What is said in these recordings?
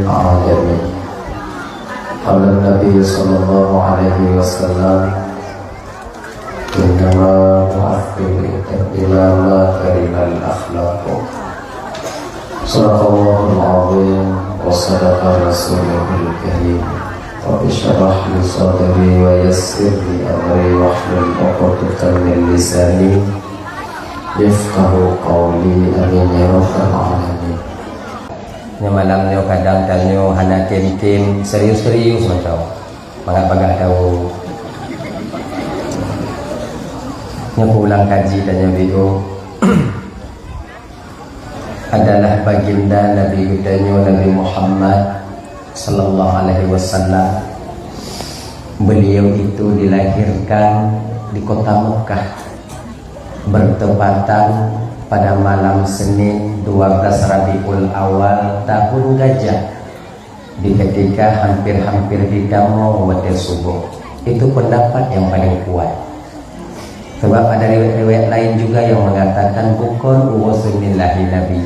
العالمين. قال النبي صلى الله عليه وسلم إنما بعثت إلى مكارم الأخلاق. صدق الله العظيم وصدق رسوله الكريم. رب اشرح لي صدري ويسر لي أمري واحلل عقدة من لساني yafqahu qawli. Amin ya rabbal alamin. Nya malamnya kadang tanyo hana kim serius-serius macam bagak-bagak tahu. Nya pulang kaji tanya video adalah baginda Nabi Gudanyo Nabi Muhammad sallallahu alaihi wasallam. Beliau itu dilahirkan di kota Mekah bertepatan pada malam Senin 12 Rabiul Awal tahun Gajah, di ketika hampir-hampir didamo waktu subuh. Itu pendapat yang paling kuat. Sebab ada riwayat-riwayat lain juga yang mengatakan bukan uwasunillahi nabi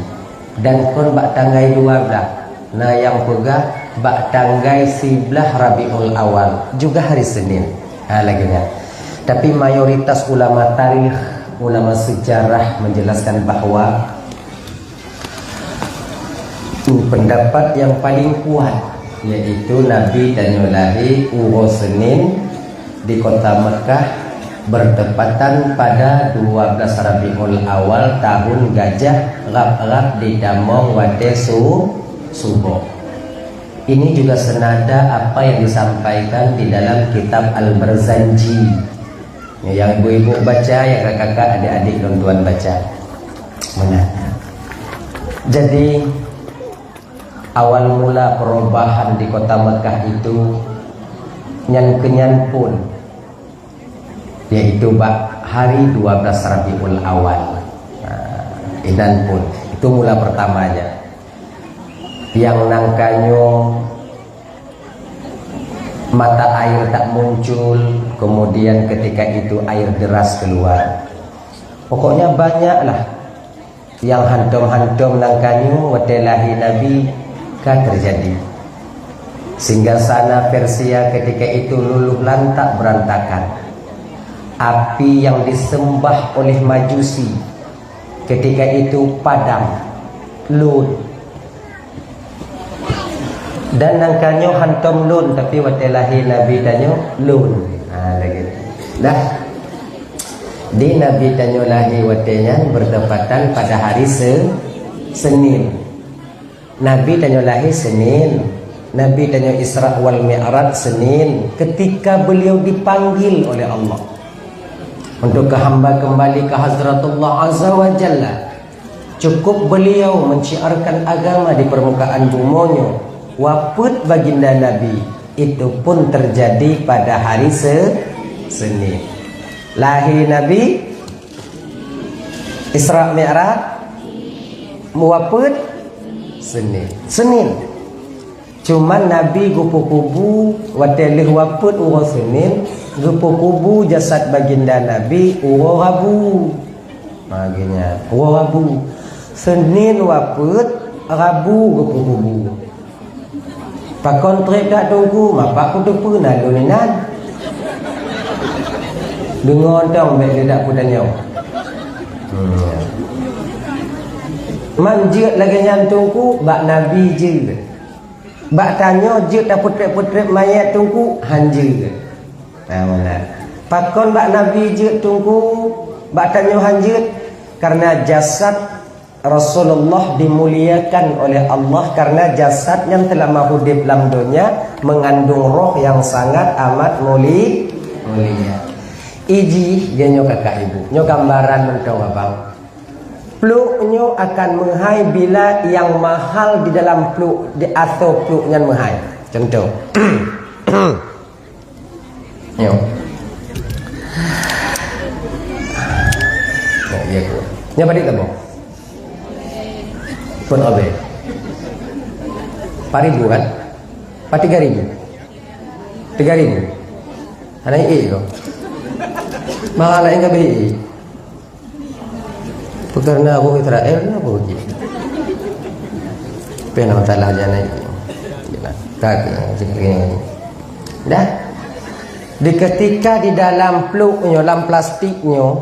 dan kon bak tanggai 12. Nah yang pegah bak tanggai 11 Rabiul Awal juga hari Senin. Laginya. Tapi mayoritas ulama tarikh, ulama sejarah menjelaskan bahwa pendapat yang paling kuat yaitu Nabi Danyolahi Uwo Senin di kota Mekah bertepatan pada 12 Rabiul Awal tahun Gajah rap-rap di Damong Wate Subo. Ini juga senada apa yang disampaikan di dalam kitab Al-Barzanji yang ibu-ibu baca, yang kakak-kakak, adik-adik, tuan-tuan baca. Mana? Jadi awal mula perubahan di kota Mekah itu nyan-kenyan pun yaitu hari 12 Rabiul Awal. Idan pun itu mula pertamanya yang nangkanyo mata air tak muncul, kemudian ketika itu air deras keluar. Pokoknya banyaklah yang hantum-hantum nangkanyo watelahi Nabi kan terjadi. Singgasana Persia ketika itu luluh lantak berantakan. Api yang disembah oleh Majusi ketika itu padam, lun. Dan nangkanyo hantom lun, tapi watelahi Nabi tanyo lun. Lagi. Dah. Di Nabi tanyo lahi watenya bertepatan pada hari Senin. Nabi tanyo lahi Senin. Nabi tanyo Isra wal Mi'raj Senin, ketika beliau dipanggil oleh Allah untuk hamba kembali ke Hazratullah Azza wa Jalla. Cukup beliau menciarkan agama di permukaan bumonyo, waput baginda Nabi itu pun terjadi pada hari Senin. Lahir Nabi Isra Mi'raj waput Senin. Cuman Nabi gupu-kubu watelih waput uwa Senin, gupu-kubu jasad baginda Nabi uwa Rabu. Maginya uwa Rabu. Senin waput, Rabu gupu-kubu. Pakon trek dak tunggu, mapak kudu puna duninan. Dengar dong mek dak pudanya. Manjut lagi nyantungku bak Nabi je. Bak tanya je dak putrek-putrek mayat tungku hanje. Mana? Pakon bak Nabi je tungku bak tanya hanjut karena jasad Rasulullah dimuliakan oleh Allah karena jasad yang telah mahudib dalam dunia mengandung roh yang sangat amat mulia. Iji dia nyo kakak ibu, nyo gambaran mentau abang. Pluk nyo akan menghai bila yang mahal di dalam pluk di atau pluk nyan menghai. Contoh. Nyo. Nah, iya ku. Nyo balik tabo. Pun obe. 4.000 kan? 3.000. 3.000. Ada i kok. Mahal enggak beli. Karena aku Israel apa begitu. Pena masalah aja naik. Nah, dah. Di ketika di dalam peluknya, dalam plastiknya,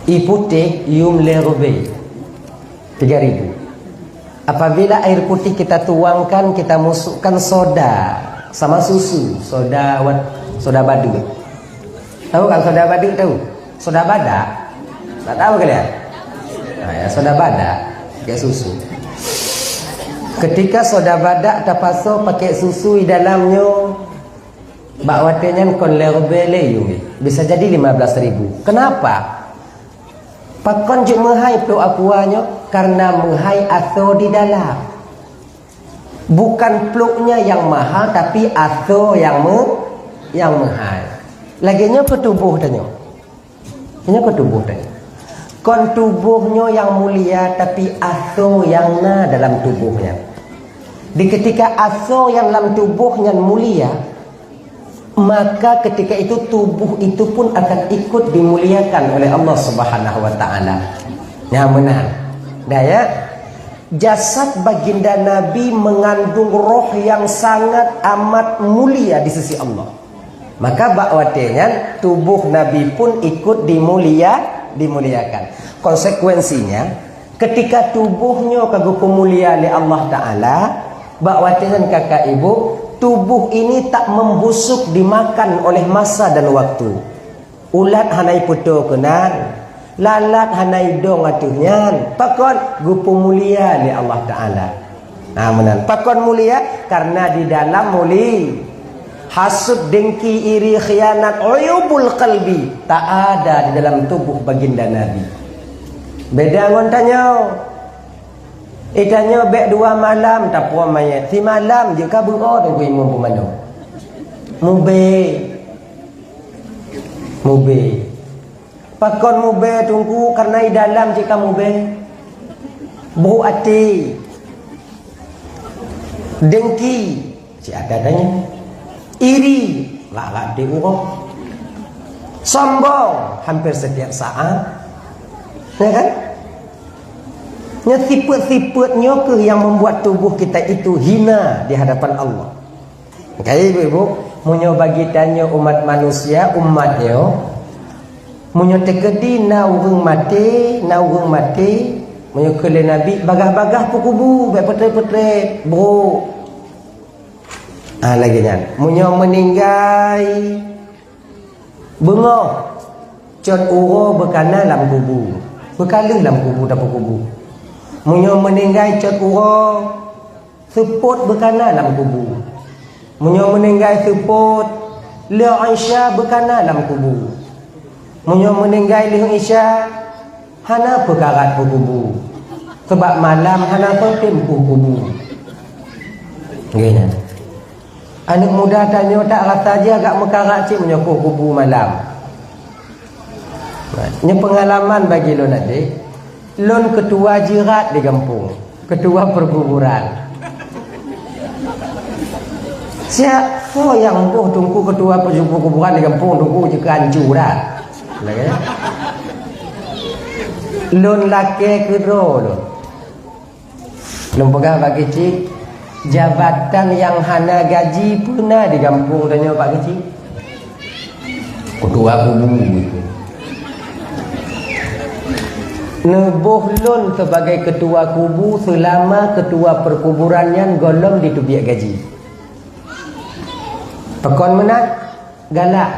putih, ium lerbe 3.000. Apabila air putih kita tuangkan, kita masukkan soda sama susu, soda badut. Tahu kan soda badut tahu? Soda badak. Tak tahu kalian? Nah, ya, soda badak pakai susu. Ketika soda badak terpaksa pakai susu di dalamnya, bakwatenya kon lerbe bisa jadi 15.000. Kenapa? Pakon juk menghai peluk akuanya karena menghai aso di dalam. Bukan peluknya yang mahal tapi aso yang menghai. Laginya ke tubuh tanya. Ini ke tubuh tanya. Kon tubuhnya yang mulia tapi aso yang dalam tubuhnya. Di ketika aso yang dalam tubuhnya mulia, maka ketika itu tubuh itu pun akan ikut dimuliakan oleh Allah Subhanahu wa taala. Ya benar. Daya jasad baginda Nabi mengandung roh yang sangat amat mulia di sisi Allah. Maka bakwatenya tubuh Nabi pun ikut dimuliakan. Konsekuensinya ketika tubuhnya kagum mulia oleh Allah taala, bakwatenya kakak ibu, tubuh ini tak membusuk dimakan oleh masa dan waktu. Ulat hanai putu kenan, lalat hanai dong atuhnyan. Pakon gupu mulia oleh Allah taala. Nah, menan. Pakon mulia karena di dalam muli hasud, dengki, iri, khianat, uyubul qalbi tak ada di dalam tubuh baginda Nabi. Beda ngon tanya. Itanya bek 2 malam tak puan mayat. Si malam je kabur tu ku imam pemandang. Mube. Pakon mube tunggu karena di dalam jika mube. Bau hati. Dengki. Si ada tanya. Iri. Lak diuruk. Sombong. Hampir setiap saat. Ya kan? Sifat-sifatnya ke yang membuat tubuh kita itu hina di hadapan Allah. Okay, ibu-ibu, munyo bagi tanya umat manusia, umatnya munyo tekedi na urung mati, munyo kele Nabi bagah-bagah pukubu, bepetre-petre, bro. Lagi nyan, munyo meninggai bengok, cot uro berkana dalam kubu, berkala dalam kubu tak kubu. Munyo meninggai cot uro seput berkana dalam kubu. Munyo meninggai seput Liu Aisyah berkana dalam kubu. Munyo meninggai Liu Aisyah hana perkarat kubu. Sebab malam hana tempuh kubu. Gini. Anak muda tanya tak rasa je agak mekarat cik menyokuh kubu malam. Ini pengalaman bagi lo nanti. Lon ketua jirat di kampung, ketua perkuburan. Siapa yang tunggu ketua perkuburan di kampung tunggu jika hancur dah. Lon laki kedua lon pegang bagi cik jabatan yang hana gaji pernah di kampung tanya Pak Kecik. Ketua kubu itu. Nebuh lon sebagai ketua kubu selama ketua perkuburannya golong ditubiak gaji. Pekon menat galak.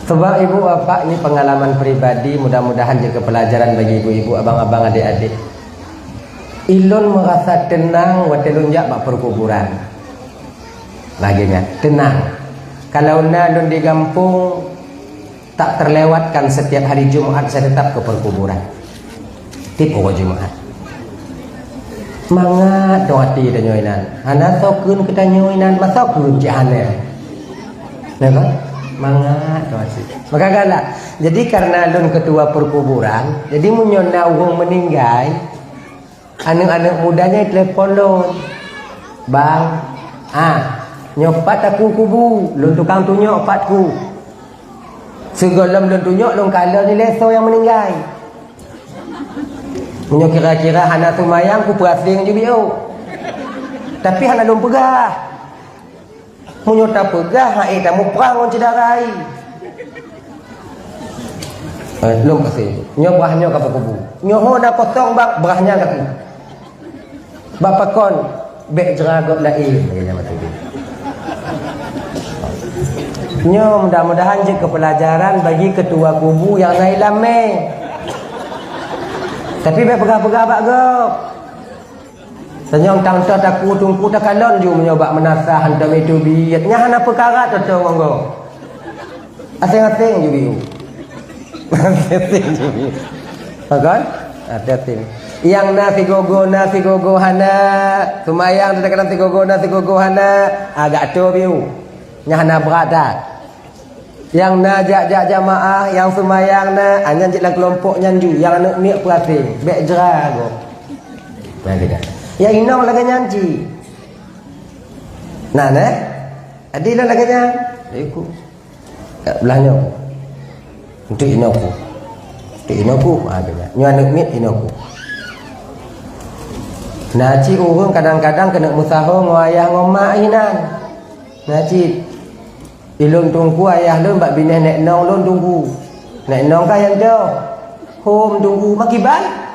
Sebab ibu bapak ini pengalaman pribadi, mudah-mudahan juga pelajaran bagi ibu-ibu, abang-abang, adik-adik. Ilon merasa tenang waktu lunjak bak perkuburan. Laginya tenang. Kalau nalun di kampung tak terlewatkan setiap hari Jumat saya tetap ke perkuburan. Tipu Jumat. Mangat dong hati dan nyoinan. Hana sokun kita nyoinan, masa sokun jahane. Nampak? Mangat dong hati. Maka galak. Jadi karena lun ketua perkuburan, jadi munyona urung meninggal, anak-anak mudanya telepon lun. Bang, nyopat aku kubu, lun tukang tunjuk opatku. Segala belum tunjuk long kala ni leso yang meninggal. Munyo kira-kira hana sumayang ku perasing je bio. Tapi hana lom pegah. Munyo tak pegah hai tamu perang on cedarai. Lom kasih. Nyo berahnya ka kubu. Nyo ho na kosong bak berahnya ka. Bapa kon bek jeragot lain ya macam tu. Nyo mudah-mudahan je kepelajaran bagi ketua kubu yang naik lame. Tapi bek pegah-pegah bak gop. Senyong tang ta taku tungku tak kalon ju menyoba menasah hantam itu biatnya hana perkara tu monggo. Asing-asing ju biu. Asing ju biu. Kan? Hati-hati. Yang nasi gogo hana sumayang tu kadang nasi gogo hana agak tu biu. Nya hana berat. Yang najak jamaah yang sumayang na anyan jitlah kelompok nyanju yang anak miak perasing bek jera go. Nah dia. Ya inong lagi nyanji. Nah adilah lagi nya. Iku. Kat belahnya. Untuk inoku. Untuk inoku ada. Nyu anak miak inoku. Naci urang kadang-kadang kena musaho ngoayah ngomak inan. Naci ilun tunggu ayah lun bak bineh nek nong lun tunggu. Nek nong ka yang jauh. Home tunggu makiban.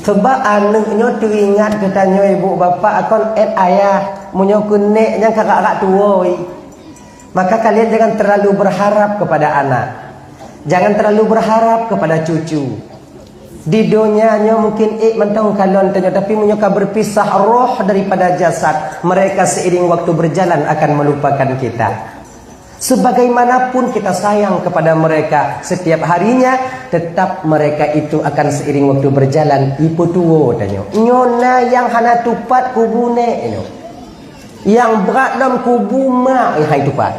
Sebab anaknya teringat katanya ibu bapa akon ayah munyo kunek yang kakak-kakak tuoi. Maka kalian jangan terlalu berharap kepada anak. Jangan terlalu berharap kepada cucu. Di dunianya mungkin mentang kalon tanya tapi menyuka berpisah roh daripada jasad. Mereka seiring waktu berjalan akan melupakan kita. Sebagaimanapun kita sayang kepada mereka, setiap harinya tetap mereka itu akan seiring waktu berjalan ipu tuo tanya. Nyona yang hana tupat kubune ino. Yang berat dalam kubu mak hai tupat.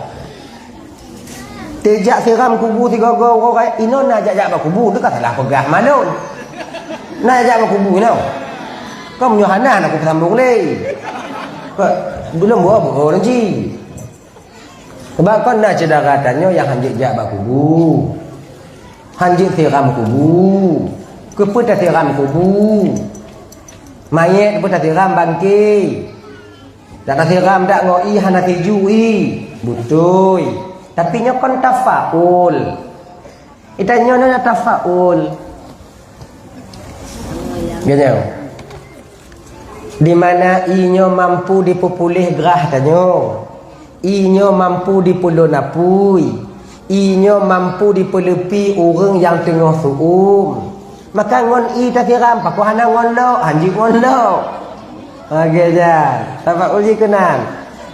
Tejak siram kubu 3 orang ino nak jak ba kubu tu katalah pegah malun. Nak jak ba kubu ino. Kau menyohana nak aku sambung le. Belum buat ji. Sebab kau nak cedera tanya yang hanjik jak bak kubu. Hanjik siram kubu. Keput siram kubu. Mayat pun siram bangki. Tak siram dak ngoi hana tijui. Betul. Tapi nya kon tafaul. Itanya na tafaul. Ganyau. Di mana inyo mampu dipupulih gerah tanyo. Inyo mampu dipulun apui. Inyo mampu dipelepi orang yang tengah suum. Maka ngon i tak siram paku hana ngon lo, hanji ngon lo. Okey dah. Tapak uji kenan.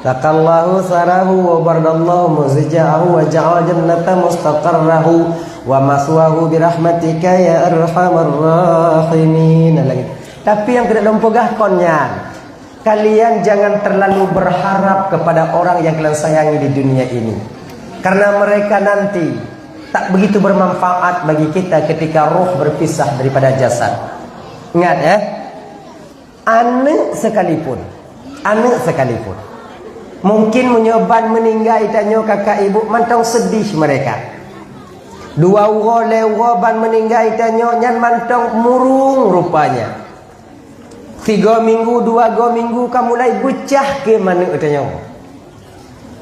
Takallahu sarahu wa bardallahu muzja'ahu wa ja'al jannata mustaqarrahu wa maswahu birahmatika ya arhamar rahimin. Lagi. Tapi yang kena lompogah konnya. Kalian jangan terlalu berharap kepada orang yang kalian sayangi di dunia ini. Karena mereka nanti tak begitu bermanfaat bagi kita ketika roh berpisah daripada jasad. Ingat ya. Anak sekalipun. Mungkin menyoban meninggal tanya kakak ibu mantong sedih mereka. 2 orang lewaban meninggal tanya nyan mantong murung rupanya. 3 minggu, 2 minggu kamu mulai becah ke mana tanya.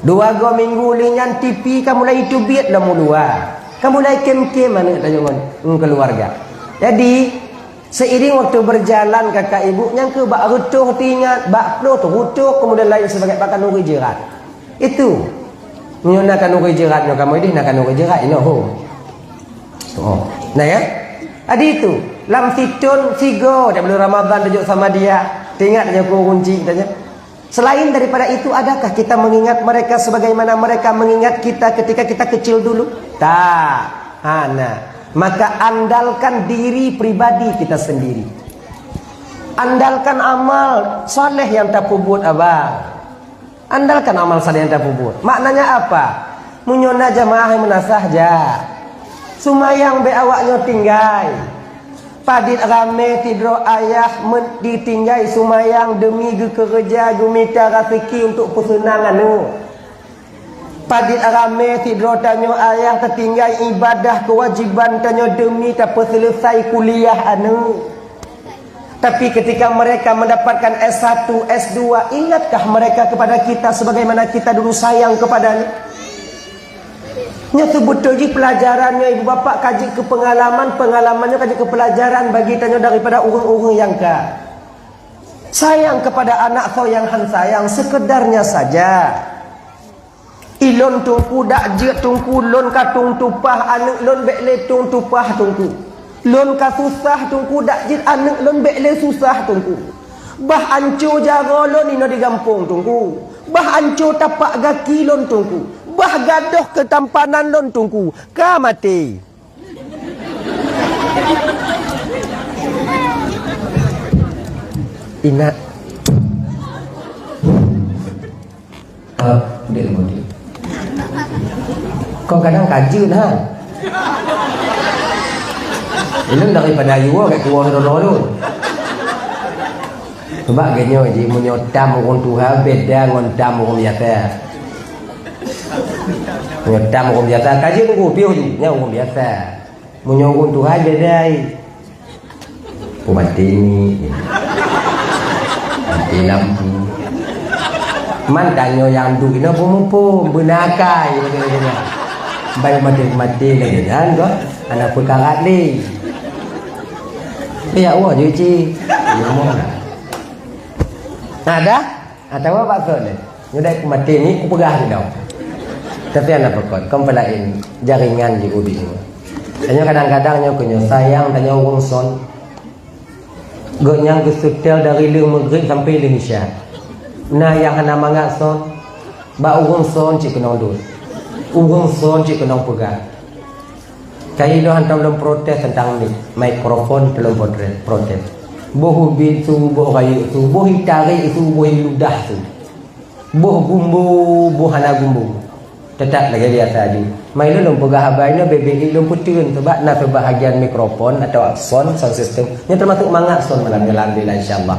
2 minggu linyan TV kamu mulai itu biat lah mulua. Kamu mulai kem-kem mana tanya keluarga. Jadi seiring waktu berjalan kakak ibu yang ke bak rutuh tingat, bak peluh tu rutuh kemudian lain sebagai pakan nuri jerat. Itu. Menyonakan nuri jerat no kamu ini nak nuri jerat ini ho. Oh. Nah ya. Adi itu lam situn sigo dak bulan Ramadan tunjuk sama dia. Tengok dia kunci tanya. Selain daripada itu adakah kita mengingat mereka sebagaimana mereka mengingat kita ketika kita kecil dulu? Tak. Hana. Maka andalkan diri pribadi kita sendiri. Andalkan amal soleh yang tak pubut abang. Andalkan amal soleh yang tak pubut. Maknanya apa? Munyona jamaah yang menasah ja. Sumayang be awaknya tinggal. Padit rame tidro ayah ditinggal sumayang demi kerja gumita rezeki untuk pesenangan tu. Padit arame tidur tanyo ayah tertinggal ibadah kewajiban tanyo demi tak selesai kuliah anu. Tapi ketika mereka mendapatkan S1, S2, ingatkah mereka kepada kita sebagaimana kita dulu sayang kepadanya? Nya sebetulnya pelajarannya ibu bapa kaji ke pengalaman, pengalamannya kaji ke pelajaran bagi tanyo daripada urung-urung yang sayang kepada anak so yang han sayang sekedarnya saja. Ilon tungku dak je tungku lon katung tupah anak lon bekle tung tupah tungku. Lon ka susah tungku dak je anak lon bekle susah tungku. Bah anco jaga lon ino di gampung tungku. Bah anco tapak gaki lon tungku. Bah gadoh ketampanan lon tungku. Ka mati. Ina dia kemudian kau kadang kaji nah. Ini daripada yuwa kat tua dulu. Sebab genyo ji menyotam orang Tuhan beda dengan tam orang biasa. Menyotam orang biasa kaji tunggu piu ji nya orang biasa. Menyongong Tuhan beda ai. Mati ni. Mati lampu. Man tanyo yang duk ina pun benakai gitu. Baik mati lagi kan kau anak perkara ni. Ya wah cuci. Ada? Atau apa maksudnya? Nyudah mati ni aku pegah dah. Tapi anak pekot, kau pelain jaringan di ubi ni. Hanya kadang-kadang nyo kunyo sayang tanya orang son. Gonyang kesetel dari leng maghrib sampai leng isya. Nah yang hana mangak son, ba urung son cik kenong dul. Urung son cik kenong pegang. Kali lo hantam dalam protes tentang ni, mikrofon dalam protes. Boh bin tu, boh kayu tu, boh hitari tu, boh ludah tu. Boh gumbu, boh hana gumbu. Tetap lagi dia tadi. Mai lo pegang habai lo bebek lo putun sebab nak kebahagiaan mikrofon atau sound system. Yang termasuk mangak son malam alhamdulillah insyaallah.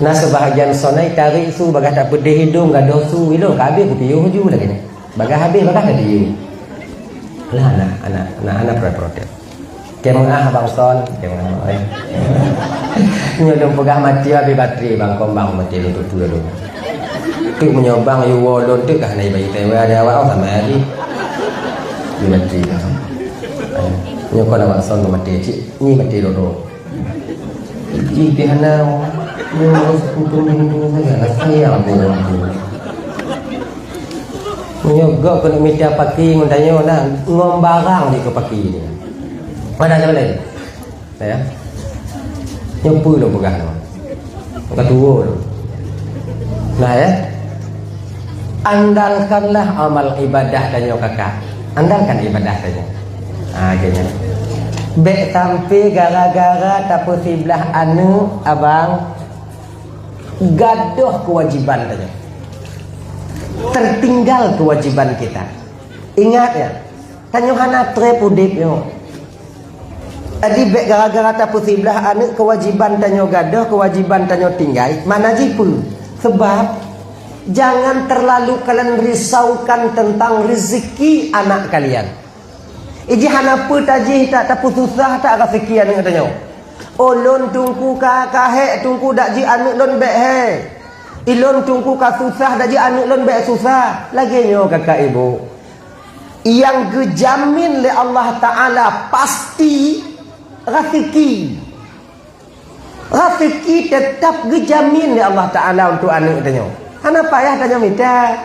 Nah sebahagian sonai tarik su bagah tak pedih hidung gadoh su ilo kabeh ku piu ju lagi ni. Bagah habis bagah tak diu. Lah anak protes. Kemang abang son, kemang oi. Nyodong pegah mati habis bateri bang kombang mati lu tu dulu. Tu menyobang yu wolon tu kah nai bayi tewa ada awak sama lagi. Ni mati dah. Nyokon abang son mati cik, ni mati dodo. Iki pihana untuk saya sayang menyogok kena media paki ngutanya nak ngombarang di ke paki ni. Mana siapa lagi? Saya. Nyopu lo pegang lo. Ketua lo. Nah ya. Andalkanlah amal ibadah dan kakak. Andalkan ibadah saja. Akhirnya. Bek sampai gara-gara tapu sebelah anu abang gaduh kewajiban saja. Tertinggal kewajiban kita. Ingat ya, tanyo hana trep udip yo. Adi bek gara-gara tapu sebelah anu kewajiban tanyo gaduh, kewajiban tanyo tinggal, mana jipu? Sebab jangan terlalu kalian risaukan tentang rezeki anak kalian. Iji hana pu tajih tak tapu susah tak rezeki anu tanyo. Olon tungku ka kahek tungku dak ji anu lon bek he. Ilon tungku ka susah dak ji anu lon bek susah. Lagi nyo kakak ibu. Yang gejamin le Allah Taala pasti rezeki. Rezeki tetap gejamin le Allah Taala untuk anu tanyo. Hana payah tanyo minta.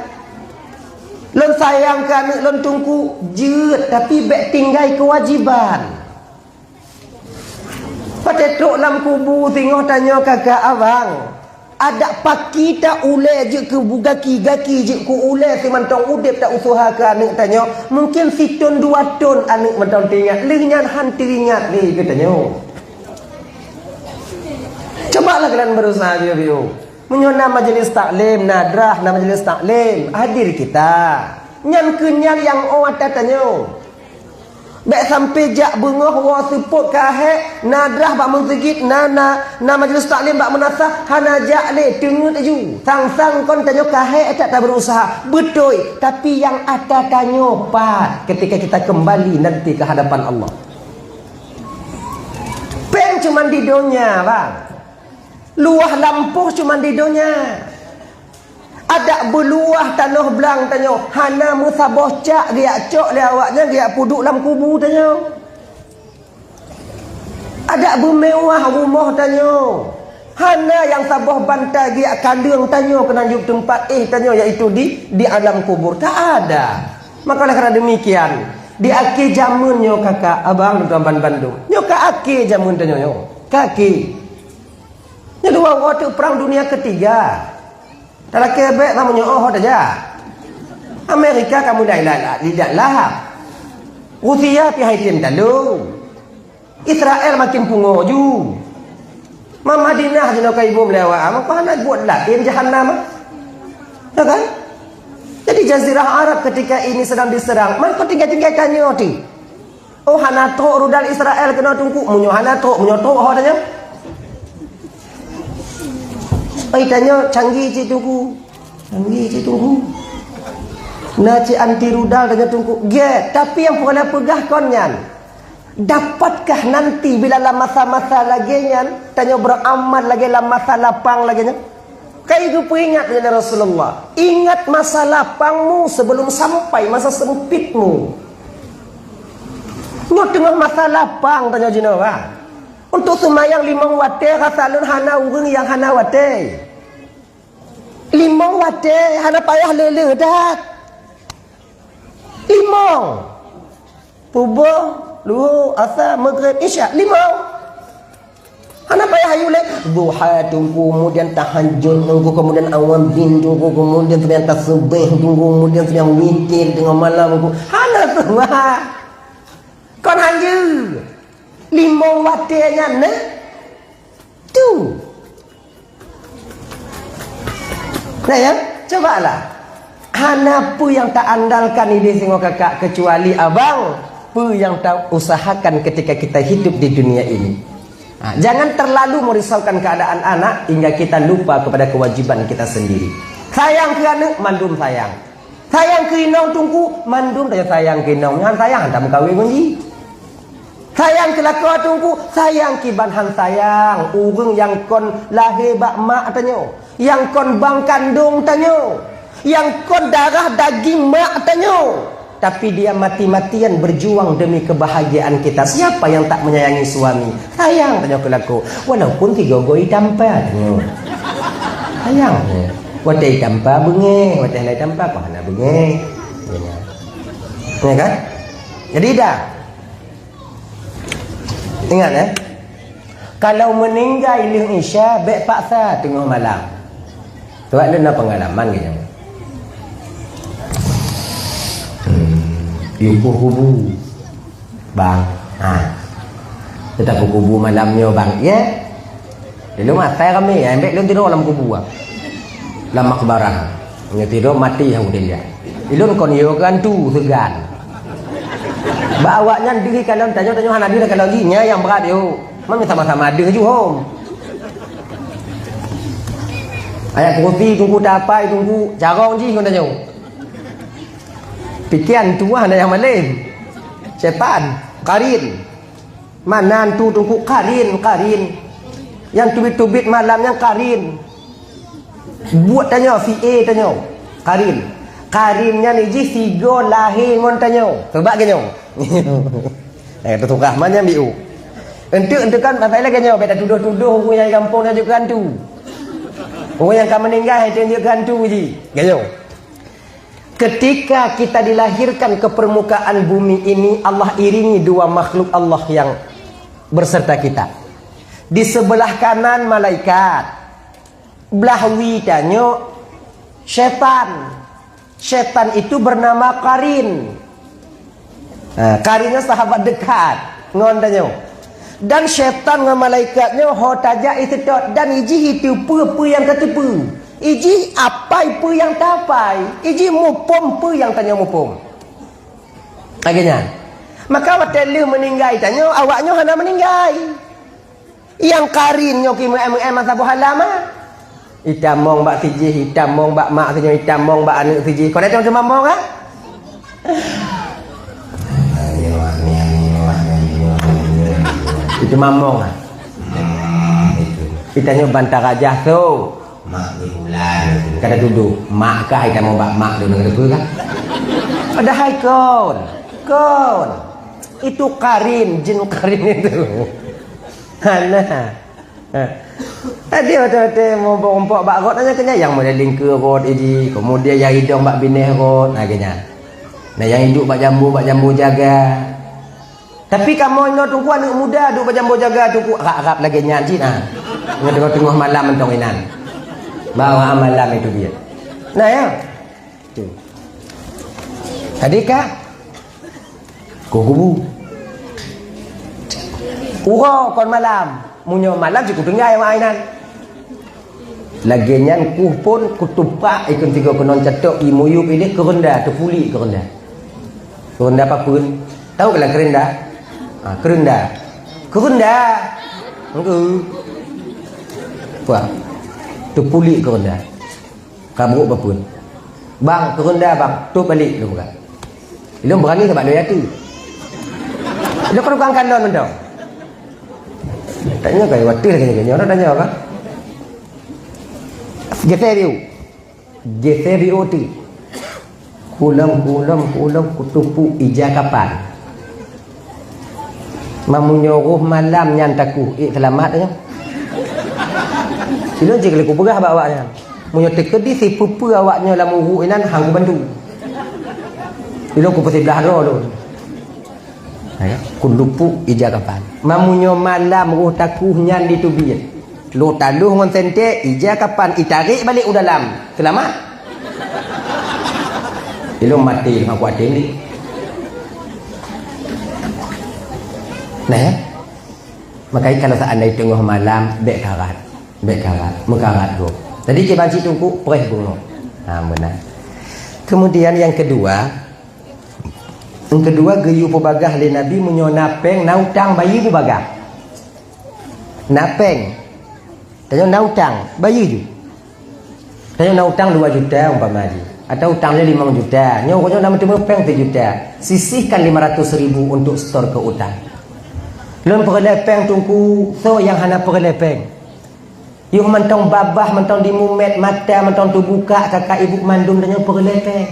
Lon sayang ke anu lon tungku jeut tapi bek tinggal kewajiban. Patetruk dalam kubu tengok tanya kakak abang. Ada paki tak ulai je ke gaki je ke ulai si mantong udip tak usaha ke anak tanya. Mungkin si ton 2 ton anak mantong tinggal. Lingan hanti ingat ni katanya. Cobalah kalian berusaha biu. Menyona majlis taklim, nadrah na majlis taklim. Hadir kita. Nyan kenyan yang awak tanya. Baik sampai jak bengah wa seput kahek nadrah bak menzigit na majlis taklim bak menasah hana jak le tengut aju. Sang kon tanyo kahek tak berusaha. Betul, tapi yang ada tanyo pat ketika kita kembali nanti ke hadapan Allah. Peng cuma di dunia, bang. Luah lampuh cuma di dunia. Ada beluah tanah belang tanyo hana musabah cak dia cok dia awaknya dia puduk dalam kubur tanyo. Ada bermewah rumah tanyo hana yang sabah bantai dia kandung tanyo kena juk tempat tanyo iaitu di alam kubur tak ada. Maka oleh kerana demikian di akhir zaman nyo kakak abang tuan Bandung nyo ke akhir zaman tanyo nyo kaki nyo dua waktu perang dunia ketiga. Dalam Quebec kamu nyoh saja. Amerika kamu tidak lahap. Rusia pihak tim talu. Israel makin pungoju. Madinah jeno kai ibu melewa. Apa nak buat lain jahannam? Ya kan? Jadi jazirah Arab ketika ini sedang diserang, man kau tinggal-tinggalkan nyoti. Oh hana tok rudal Israel kena tungku munyo hana tok hodanya. Tanya canggih cik tunggu. Nah cik anti rudal tanya tunggu. Tapi yang pernah pegah konyan. Dapatkah nanti bila lah masa-masa lagi nyan tanya beramal lagi lah masa lapang lagi nyan. Kaya itu peringat dari Rasulullah. Ingat masa lapangmu sebelum sampai masa sempitmu. Nyo tengah masa lapang tanya jinawa. Untuk semayang 5 wate rasalun hana urang yang hana wate. 5 wate hana payah lele dak. 5 Pubuh, luhur, asar, maghrib, isyak 5 hana payah ayu le. Duha tunggu, kemudian tahajud tunggu, kemudian awam bin tunggu, kemudian ternyata tasbih tunggu, kemudian ternyata witir tengah malam tunggu. Hana semua. Kon hanju 5 watenya ne tu. Nah ya, cobalah. Hana pu yang tak andalkan ide singgo kakak kecuali abang pu yang tak usahakan ketika kita hidup di dunia ini. Jangan terlalu merisaukan keadaan anak hingga kita lupa kepada kewajiban kita sendiri. Sayang ke anak, mandum sayang. Sayang ke inong tunggu, mandum dia sayang ke inong. Jangan sayang, tak mengkawin kunci. Sayang ke lakau tunggu, sayang ki banhan sayang. Urang yang kon lahir bak mak tanyo, yang kon bang kandung tanyo, yang kon darah daging mak tanyo. Tapi dia mati-matian berjuang demi kebahagiaan kita. Siapa yang tak menyayangi suami? Sayang tanyo ke lakau. Walaupun 3 goi tanpa tanyo. Sayang. Watai tanpa benge, watai lai tanpa kau hana benge. Ya kan? Jadi dah. Ingat kalau meninggal iling isya baik paksa tengah malam. Tuan ada pengalaman ke jangan? Yukuh kubu bang. Kita kubu malamnya bang. Ya. Dulu mati kami ya, ambil lu tidur dalam kubu dalam makbarah. Nggak tidur mati yang udah dia. Ilun kon yo kan tu segan. Bawanya diri kalau tanya hana diri kalau ginya yang berat yo. Mami sama-sama ada je hom. Ayat kopi tunggu tapai tunggu jarong ji kau tanya. Pikiran tu hana yang malam. Setan, karin. Manan tu tunggu karin. Yang tubit-tubit malamnya karin. Buat tanya si A tanya. Karinnya ni ji sigo lahir ngon tanya. Sebab kenyo. Tu tukah mana biu. Entuk kan masalah kenyo beta tuduh-tuduh orang yang kampung dia juga hantu. Orang yang akan meninggal dia juga hantu ji. Kenyo. Ketika kita dilahirkan ke permukaan bumi ini, Allah iringi 2 makhluk Allah yang berserta kita. Di sebelah kanan malaikat. Belah tanyo syaitan. Syaitan itu bernama Karin. Karinnya sahabat dekat ngondanyo. Dan syaitan dengan malaikatnya hotaja itu dan iji itu pu yang ketepu. Iji apai pu yang tapai. Iji mupom pu yang tanya mupom. Akhirnya Maka watelu meninggal tanya awaknya hana meninggal. Yang karinnya ki masa buhalama. Hitam mong bak tiji, hitam mong bak mak tanya, hitam mong bak anak tiji. Kau dah tahu cuma mong ah? Itu mamong ah. Kita nyoba bantah gajah tu. Mak ni bulan. Kata duduk, mak kah kita mau bak mak dulu dengan apa kah? Padahal kon. Itu karin, jin karin itu. Hana. Tadi waktu mau pompok bak kot nanya kenya yang modeling ke kot ini, kemudian yang hidung bak bineh kot, nah kenya. Nah yang hidup bak jambu jaga. Tapi kamu ini tunggu anak muda duk bak jambu jaga tunggu harap lagi nyanyi nah. Tengah malam mentong inan. Bawa malam itu dia. Nah ya. Tadi kah? Kubu. Uro kon malam. Munyo malam cukup dengar yang mainan. Laginya ku pun kutupak ikut tiga konon cetok imuyup ini kerenda terpuli kerenda. Kerenda apa pun? Tahu kalau kerenda? Kerenda. Wah. Terpuli kerenda. Kabuk apa pun. Bang, kerenda bang, tu balik lu bukan. Lu berani sebab dia tu. Lu kau bukan kandon mentau. Tanya kayak waktu lagi orang tanya apa? Geserio tu. Kulam kutupu ija kapan. Mamunyuruh malam nyantaku. Selamat aja. Sila je kalau ku berah awaknya. Munyo tekedi si pupu awaknya la muru inan hang ku bantu. Sila ku pasti belah ro. Ya, ku lupu ija kapan. Mamunyo malam ruh takuh nyan di tubian. Lu taluh ngon sente ija kapan itarik balik u dalam. Selamat. Sila mati hang ku ating ni. Nah, ya. Maka kalau seandainya tengah malam bek karat mekarat tu. Tadi kita baca tunggu perih bunga. Benar. Kemudian yang kedua geyu pebagah le Nabi munyo napeng nautang bayi pebagah. Napeng. Tanya nautang bayi tu. Tanya nautang 2 juta umpama ji. Atau utangnya 5 juta. Nyo konyo nama temu peng 3 juta. Sisihkan 500.000 untuk store ke utang. Lon perlepeng tungku so yang hana perlepeng. Yung mentong babah, mentong dimumet mata, mentong tu buka kakak ibu mandum dan yang perlepeng.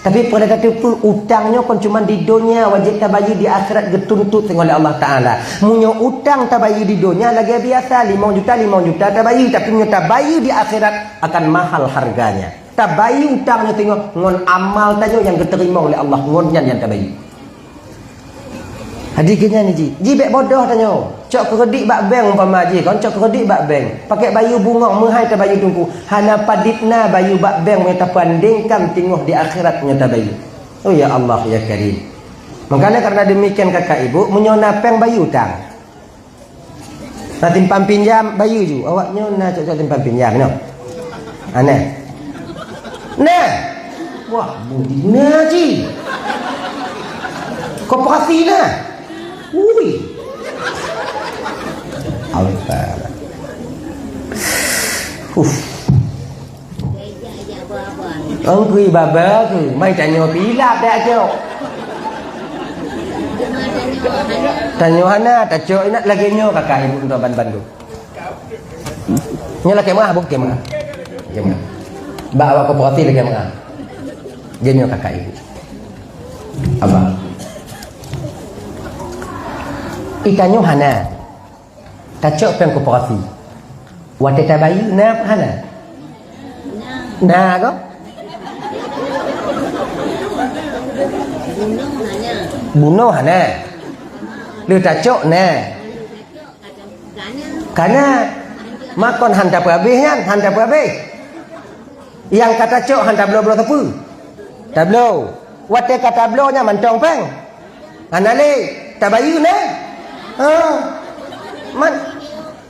Tapi pada kata pun utangnya kan cuma di dunia, wajib tabayi di akhirat getuntut oleh Allah Ta'ala. Munyo utang tabayi di dunia lagi biasa 5 juta tabayi, tapi munyo tabayi di akhirat akan mahal harganya. Tabayi utangnya tengok ngon amal tanya yang diterima oleh Allah, ngonnya yang tabayi. Hadiknya ni ji bek bodoh tanya. Cok kredit bak bank umpama ji, kon cok kredit bak bank. Pakai bayu bunga menghai ta bayu tungku. Hana paditna bayu bak bank meta pandingkan tengok di akhirat nyata bayu. Oh ya Allah ya Karim. Makanya karena demikian kakak ibu menyona peng bayu tang. Nah timpang pinjam bayu ju. Awak nyona cok timpang pinjam no. Aneh. Nah. Wah, budi nah ji. Koperasi nah. Ui. Allah. Ông cười bà cười mày trả nhỏ bí lạp đã chưa trả nhỏ hana trả chơi nát lagi nyo kakak ibu untuk ban-ban tu nyo lagi mah bukan mah jangan bawa koperasi lagi mah dia nyo kakak ibu abang ikannya hana kacok peng koperasi wateta bayi na hana na ko bunuh hana lu kacok na karena makon hanta berhabisnya hanta berhabis yang kata cok hanta blo-blo tepu tablo wate kata tablonya mantong peng anale tabayu na man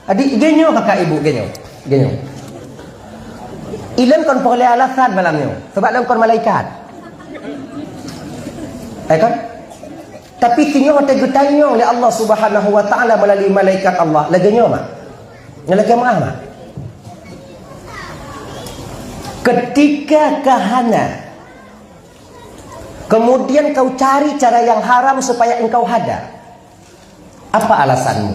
adik genyo kakak ibu genyo ilan kon boleh alasan malamnya sebab dalam kon malaikat kan Tapi kinyo hati getanya oleh Allah Subhanahu wa taala melalui malaikat Allah. Laganya mak. Lagi mak. Ketika kahana kemudian kau cari cara yang haram supaya engkau hada. Apa alasanmu?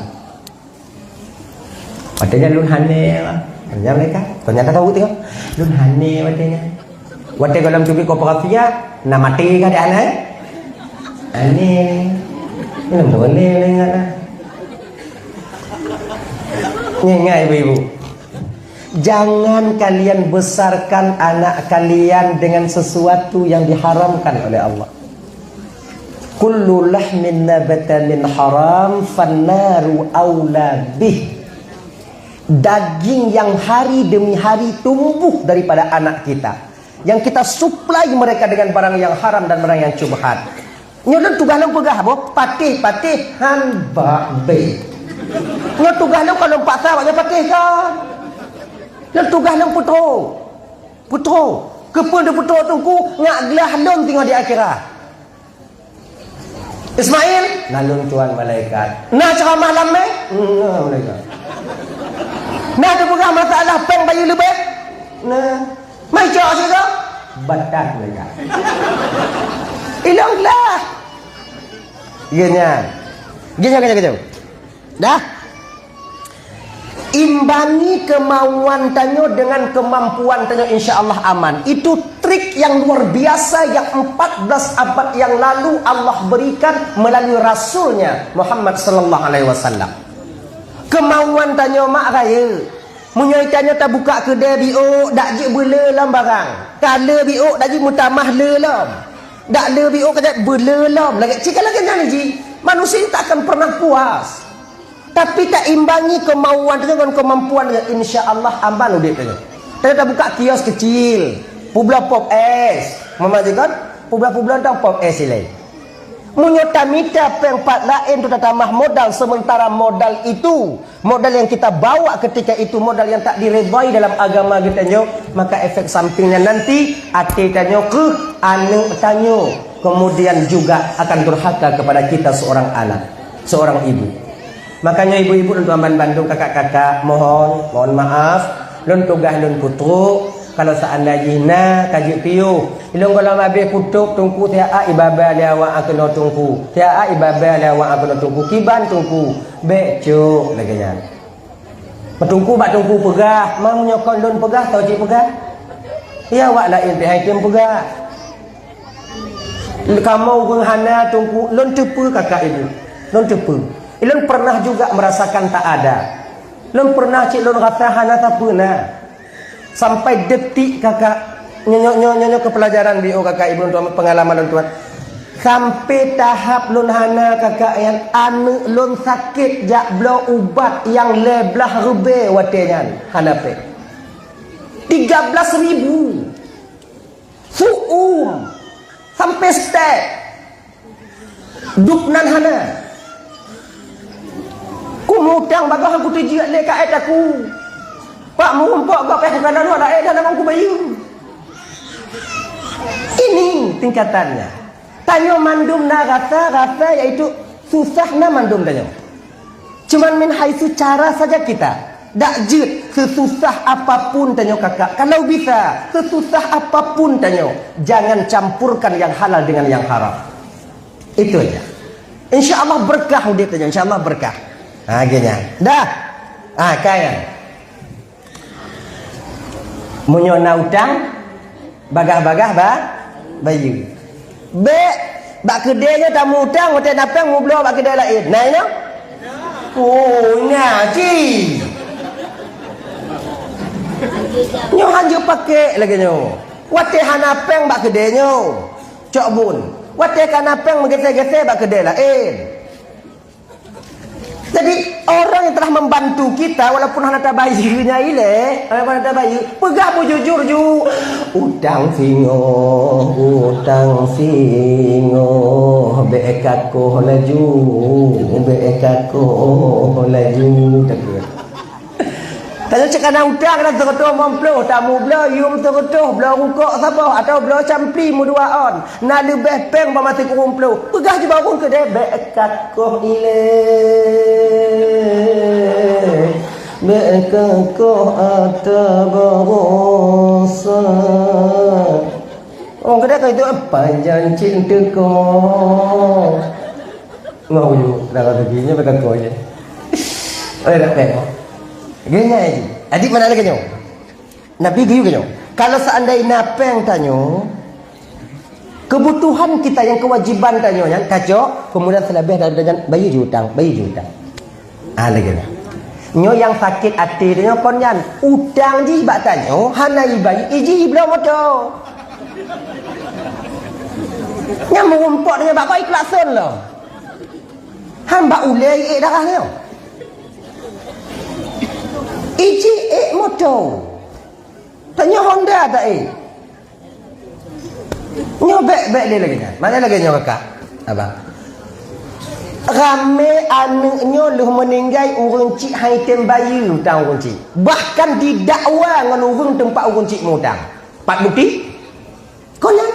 Katanya lun hane lah. Tanya mereka. Ternyata tahu tengok. Lun hane katanya. Waktu dalam tubi kooperatif nak mati kan dia anak? Aneh. Ini boleh ingat lah. Ingat ibu-ibu. Jangan kalian besarkan anak kalian dengan sesuatu yang diharamkan oleh Allah. Kullu lahmin nabata min haram fannaru aula bih. Daging yang hari demi hari tumbuh daripada anak kita, yang kita suplai mereka dengan barang yang haram dan barang yang syubhat. Nyodan tugas lu pegah boh patih han babe. Nyo tugas lu kalau paksa banyak patih kan. Dan tugas lu putro. Kepun de putro tungku ngak gelah lon tengok di akhirat. Ismail nalun tuan malaikat. Nah ceramah lamai? Malaikat. Nah tu pegang masalah peng bayu lebih. Nah, mai cak juga. Batat malaikat. Ilanglah. Gini. Dah. Imbangi kemauan tanyo dengan kemampuan tanyo, insya-Allah aman. Itu trik yang luar biasa yang 14 abad yang lalu Allah berikan melalui Rasulnya Muhammad sallallahu alaihi wasallam. Kemauan tanyo mak raya. Munyai tanyo tak buka kedai biok dak je bela lam barang. Kala biok dak je mutamah lelam. Dak le biok kata bela lam. Lagi cikal lagi nyani ji. Manusia tak akan pernah puas. Tapi tak imbangi kemauan dengan kemampuan, insya-Allah aman udip tu. Kita buka kios kecil, publa pop es, memajikan publa tang pop es ile. Munyota mita pengpat lain tu tambah modal, sementara modal itu, modal yang kita bawa ketika itu modal yang tak diredai dalam agama kita nyo, maka efek sampingnya nanti hati tanyo ke anu tanyo, kemudian juga akan durhaka kepada kita seorang anak, seorang ibu. Makanya ibu-ibu dan tuan Bandung, kakak-kakak, mohon maaf, lun tugas lun putru, kalau seandainya na kaji piu, ilung kalau mabe kutuk tungku tiaa ibaba liawa aku no tungku, tiaa ibaba liawa aku no tungku, kiban tungku, becuk lagi nya. Petungku bak tungku pegah, mau nyokon lun pegah tau cik pegah? Ya wak lain pihak tim pegah. Kamu penghana tungku, lun tepu kakak ibu, lun tepu. Ilun pernah juga merasakan tak ada. Ilun pernah cik lun rasa hana tak pernah. Sampai detik kakak nyonyok ke pelajaran bio kakak ibu tuan pengalaman tuan. Sampai tahap lun hana kakak yang anu lun sakit jak belo ubat yang leblah rube watenya hana pe. 13,000. Suum sampai step. Duknan hana. Ku mudang bagah aku tujiat le ka aku. Pak mumpok gak peh kana lu ada dan aku bayu. Ini tingkatannya. Tanyo mandum na rasa yaitu susahna mandum tanyo. Cuman min haitsu cara saja kita. Dak jut sesusah apapun tanyo kakak. Kalau bisa sesusah apapun tanyo, jangan campurkan yang halal dengan yang haram. Itu aja. Insya-Allah berkah dia tanyo, insya-Allah berkah. Gini. Dah. Kaya. Munyona utang bagah-bagah bayu. Bak kedainya tamu utang, hotel napang mu belo bak kedai lain. Nah ini. Oh, ngaji. Nyo hanjo pakai lagi nyo. Wate hanapang bak kedai nyo. Cok bun. Wate kanapang menggesek-gesek bak kedai lain. Jadi orang yang telah membantu kita walaupun hana tabayunya ile, walaupun hana tabayu, pegah bu jujur ju. Utang singo, beekako laju, beekako laju. Tanya cakap nak utang dah terketuh mempluh tamu bela you terketuh bela rukuk siapa atau bela campli mu dua on nak lebih peng ba mati kurung pluh pegah je baru ke debek kakoh ile bekakoh atabarosa orang kedai kau itu panjang cinta kau ngau you dah kata gini bekakoh je nak tengok gini aja. Adik mana lagi nyo? Nabi giyu ke nyo? Kalau seandainya napeng tanyo, kebutuhan kita yang kewajiban tanyo yang kacau, kemudian selebih daripada bayi jutang. Lagi nah. Nyo yang sakit hati tanyo konyan, utang ji bak tanyo, hanai bayi iji belum moto. Nyam rumput tanyo bak kau ikhlasun lo. Hamba ulai darah nyo. Iji moto. Tanya Honda tak Nyobek dia lagi kan. Mana lagi nyo kakak? Abang. Rame anaknya lu meninggal urang cik haitem bayu tang urang cik. Bahkan didakwa ngan urang tempat urang cik mutang. Pak bukti? Konan.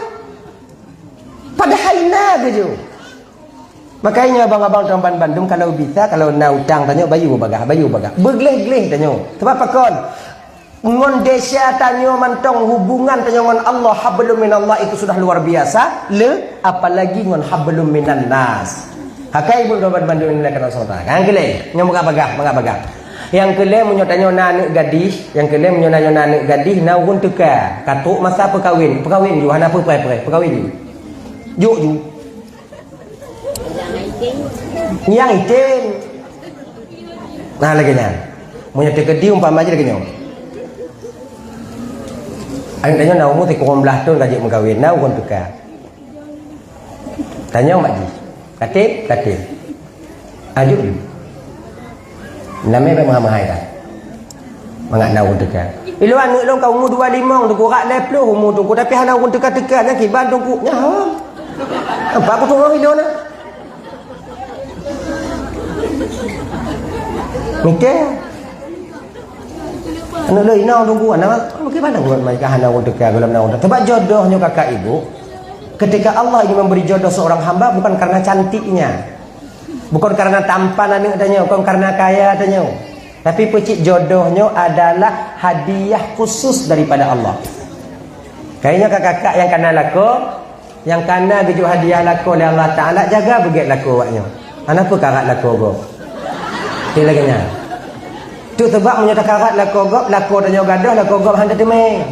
Pada haina bejo. Makanya abang-abang Tamban Bandung kalau bisa kalau nak utang tanya bayu bagah. Bergeleh-geleh tanya. Sebab apa kon? Ngon desa tanya mantong hubungan tanya ngon Allah hablum minallah itu sudah luar biasa. Apalagi ngon hablum minan nas. Hakai pun Tamban Bandung ini kena sota. Yang keleh nyamuk bagah. Yang keleh menyotanya anak gadis, yang keleh menyotanya anak gadis na urun teka. Katuk masa perkahwin ju hana apa perkahwin. Ju. Yang itin. Nah lagi nya. Punya tekedi umpama aja lagi nya. Ang tanya na umur 13 tahun kajik mengkawin na ukon tukar. Tanya mak ji. Katip. Ajuk ni. Namanya mahal-mahal dah. Mangak na ukon tukar. Ilu anak long kau umur 25 tu kurak 10 umur tu tapi hana ukon tukar-tukar nya kiban tu ku. Nya. Apa aku tunggu ilu na? Mikir anak lain nak tunggu anak bagaimana buat mereka anak untuk dalam nak sebab jodohnya kakak ibu ketika Allah ini memberi jodoh seorang hamba bukan karena cantiknya bukan karena tampan anak tanya bukan karena kaya tanya tapi pecik jodohnya adalah hadiah khusus daripada Allah kayaknya kakak yang kena laku yang kena biju hadiah laku oleh Allah Ta'ala jaga begitu laku awaknya anak apa karat laku kau dia lagi nya. Tu sebab menyata karat lako tanya gadah lako gop handa temeng.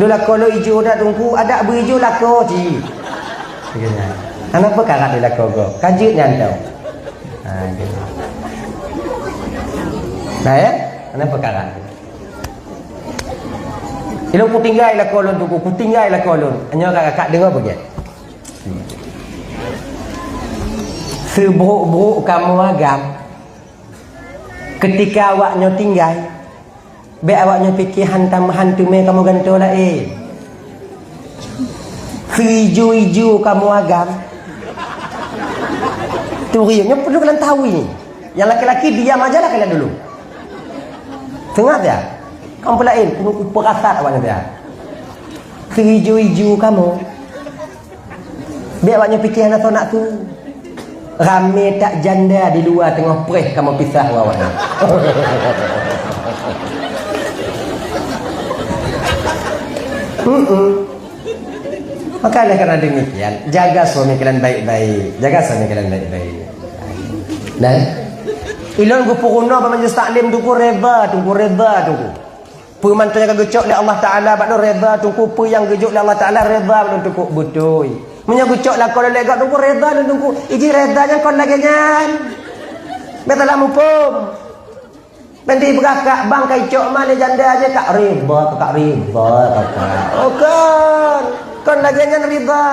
Lu lako lo ijo dah tungku ada berijo lako ji. Begini. Kenapa karat dia lako gop? Kajut nyantau. Gitu. Nah ya, kenapa karat? Kalau ku tinggal lako lo tungku, ku tinggal lako lo. Hanya kakak dengar begitu. Seburuk-buruk kamu agam ketika awaknya tinggal be awaknya fikir hantu me kamu gantung lah hijau-hijau kamu agam tu riunya perlu kalian tahu ini yang laki-laki diam aja lah kalian dulu tengah dia kamu pelain perasaan awaknya dia hijau-hijau kamu be awaknya fikir anak nak tu rame tak janda di luar tengah preh kamu pisah awaknya. Makanya karena demikian jaga suami kalian baik-baik. Dan ilon ku puruno pa majlis taklim tunggu reda tunggu. Pemantanya kagecok oleh Allah Taala bakno reda tunggu pu yang gejok oleh Allah Taala reda tunggu butoi. Menyagucok lah kalau lega tunggu reda dan tunggu iji reda yang kau lagi nyan betalah mupum nanti berakak bang kaicok mana janda aja kak riba kakak oh kan lagi nyan riba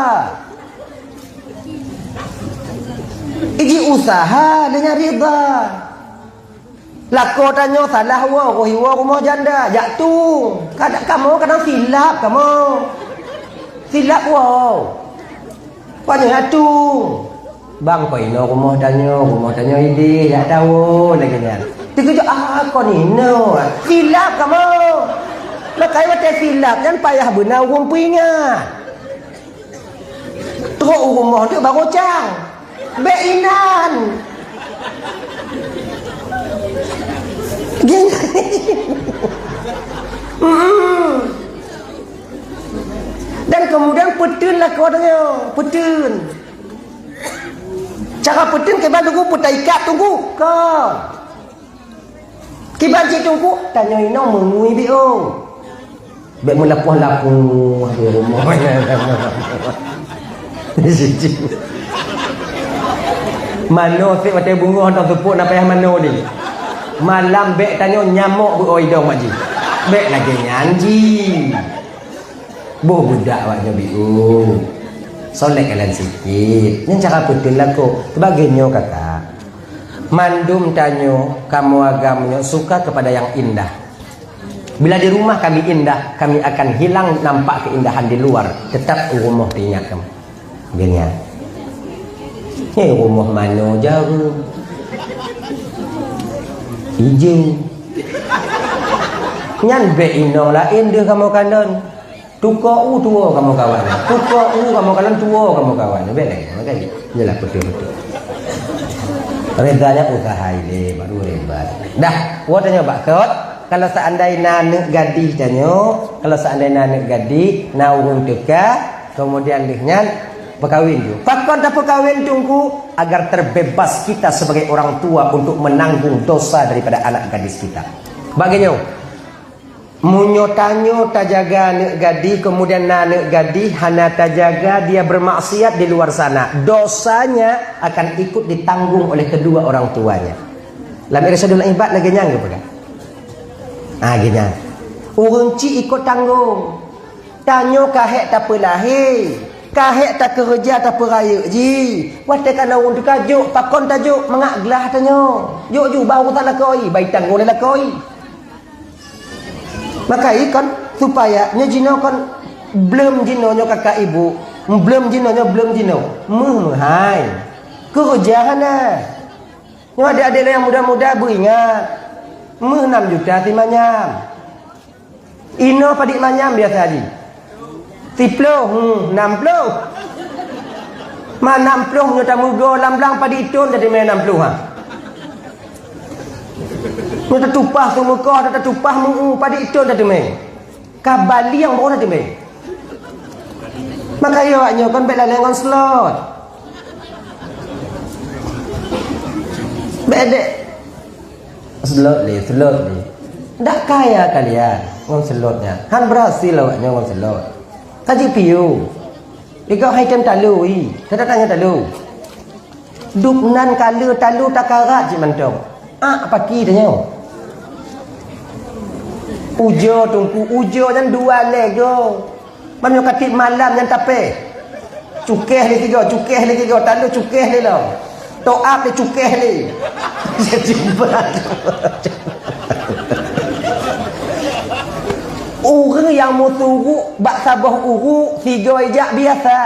iji usaha dengan riba lako tanya salah hiwa rumah janda jatuh kamu kadang silap banyak tu bang kau ini rumah tanya ini tak tahu lagi ni Tiga kau ni no. Silap kamu. Lah kai wate silap jangan payah benar urung pingat. Teruk rumah dia baru cang. Beinan. Gini. Dan kemudian petun lah kau tanya. Petun. Cara petun keban tunggu putai ikat tunggu. Kau. Keban cik tunggu. Tanya ino mengui bio. Baik melapuh-lapuh di rumah. Mano sik mata bunga hendak tepuk nak payah mano ni. Malam bek tanya nyamuk bu oidong makji. Bek lagi nyanji. Bo budak awaknya biu. Solek kalian sikit. Yang cara betul lah kok. Sebagainya kakak. Mandum tanyo kamu agamanya suka kepada yang indah. Bila di rumah kami indah, kami akan hilang nampak keindahan di luar. Tetap rumah diingat kamu. Gini. Rumah mana jauh. Hijau. Nyan be ino lain dia kamu kanan. Tukar tua kamu kawan. Tukar kamu kanan tua kamu kawan. Beda makanya. Jelas betul-betul. Redanya usaha ini baru hebat. Dah, gua tanya bakot. Kalau seandainya nak gadis tanya, kalau seandainya nak gadis, nak urung teka, kemudian dihnya berkahwin tu. Pakon tak berkahwin tunggu agar terbebas kita sebagai orang tua untuk menanggung dosa daripada anak gadis kita. Bagaimana? Munyo tanyo tak jaga nak gadis, kemudian nak gadis hana tak jaga dia bermaksiat di luar sana. Dosanya akan ikut ditanggung oleh kedua orang tuanya. Lam irsyadul ibad lagi nyang ke pada? Gini. Urang cik ikut tanggung. Tanyo kahek tak pelahir. Kahek tak kerja tak peraya ji. Watakan orang tu kajuk, pakon tajuk mengak gelah tanyo. Juk ju baru tak lakoi, baik tanggung le lakoi. Maka ikon supaya nya jino kon belum jino nyo kakak ibu, belum jino nyo belum jino. Hai. Kerja hana. Nyo ada yang muda-muda beringat. 6 juta ti manyam. Ino padik manyam biasa di. 10, 60. Ma 60 nyo tamu go lamblang padik itun jadi 60 ha. Nyo tertupah tu muka, tertupah padik itun jadi me. Kabali yang baru jadi me. Maka yo nyo kon bela lengon slot. Bedek Selot ni. Tak kaya kalian ngomong selotnya. Han berhasil awaknya ngomong selot. Kaji piu. Dikau hai tem talu i. Kita tanya talu. Duknan kala talu takarat je mantong. Pagi tanya. Ujo tungku ujo dan 2 lego. Mamyo katip malam yang tape. Cukeh ni 3, talu cukeh ni lo. Toap dia cukeh ni. Orang yang mutugu bak sabah uru 3 ijak biasa.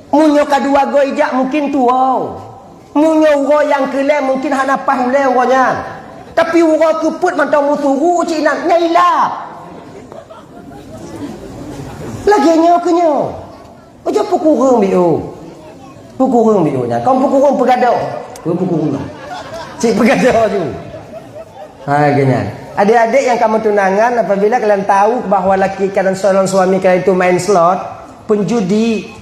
Munyo kedua go ijak mungkin tua. Munyo uro yang kelem mungkin hana pas ulai uranya. Tapi uro keput mantau mutugu cik nak nyailap. Laginya kenyo. Ojo pukurung biu. Pukurung biunya. Kau pukurung pegadau. Kau pukurung. Cik pegadau tu. Gini. Adik-adik yang kamu tunangan, apabila kalian tahu bahawa laki dan seorang suami kalian itu main slot, penjudi,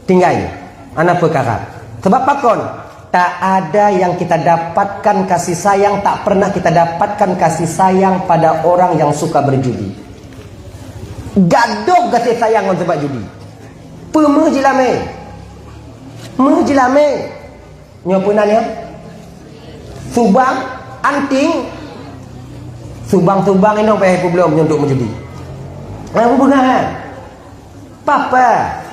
tinggal. Anak perkara. Sebab pakon, tak ada yang kita dapatkan kasih sayang, tak pernah kita dapatkan kasih sayang pada orang yang suka berjudi. Gaduh kasih sayang orang sebab judi. Pemujilame. Mujilame. Nyopunannya. Subang, anting. Subang-subang ini orang payah belum untuk menjudi. Aku bengahan. Papa.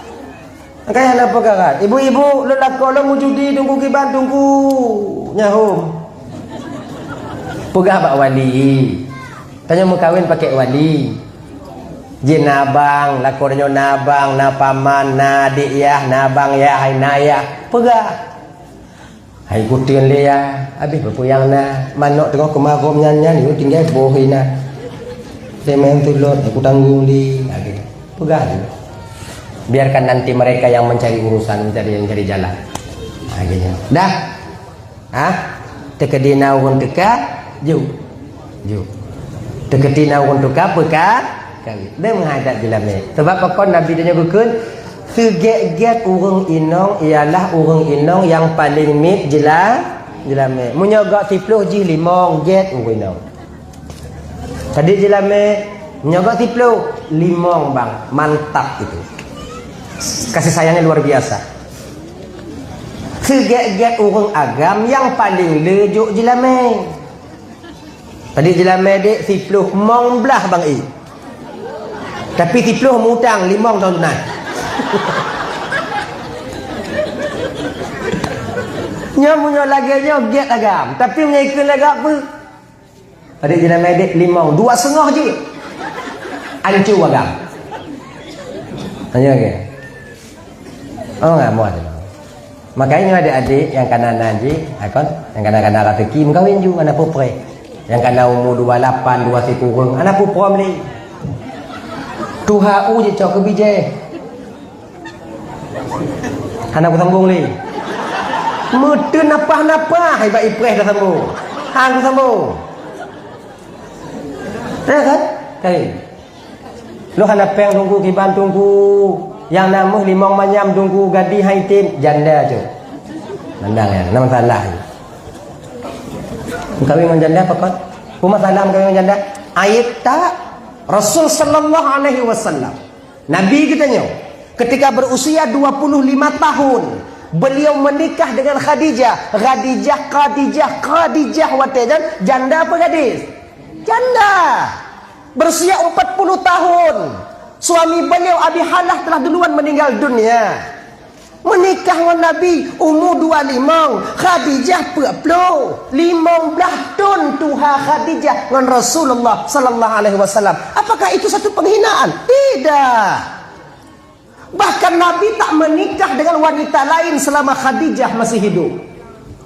Kayak apa karat? Ibu-ibu lu lakon lu menjudi tunggu kiban tunggu nyahum. Pegah bak wali. Tanya mau kahwin pakai wali. Jin nabang, lakonnya nabang, na paman, na adik yah, nabang yah, na yah. Pegah. Hai kutin dia habis berpuyang na manok tengok kemarum nyanyi ni tinggal bohi na. Saya main tulur aku tanggung di lagi. Pegang. Biarkan nanti mereka yang mencari urusan, mencari jalan. Akhirnya. Dah. Tekadina urun teka, ju. Tekadina urun teka pekat, kawin. Dia menghadap jelame. Sebab pakon Nabi dia nyebutkan segek-gek urang inong ialah urang inong yang paling mit jelame. Menyogak 10 ji 5 get urang inong. Tadi jelame menyogak 10 5 bang, mantap itu. Kasih sayangnya luar biasa. Segek-gek orang agam yang paling lejuk jelame. Tadi jelame dek 10 mong belah bang i. Tapi 10 mutang 5 tahun tunai. Nyamunyo lagi get agam, tapi menyaikan lagi apa? Tadi jelame dek 5 2,5 je. Ancur agam. Tanya lagi. Oh enggak muat. Makanya adik-adik yang kanan haji, yang kanan-kanan rezeki mengkawin juga anak pupre. Yang kanan umur 28, 2 kurang, anak pupra ni. Tuha je cok ke bijai. Anak aku sambung ni. Mutu napah-napah hebat ipres dah sambung. Hang sambung. Ya kan? Kai. Lu hendak peng tunggu kiban tunggu. Yang nama limong manyam tunggu gadi haitin janda tu. Nandang ya, nama salah. Kawin dengan janda apa kon? Rumah salam kawin dengan janda. Ayat tak Rasul sallallahu alaihi wasallam. Nabi katanya ketika berusia 25 tahun beliau menikah dengan Khadijah. Khadijah watajan janda apa gadis? Janda. Berusia 40 tahun. Suami beliau Abi Halah telah duluan meninggal dunia. Menikah dengan Nabi umur 25, Khadijah 40, 15 tahun tuha Khadijah dengan Rasulullah sallallahu alaihi wasallam. Apakah itu satu penghinaan? Tidak. Bahkan Nabi tak menikah dengan wanita lain selama Khadijah masih hidup.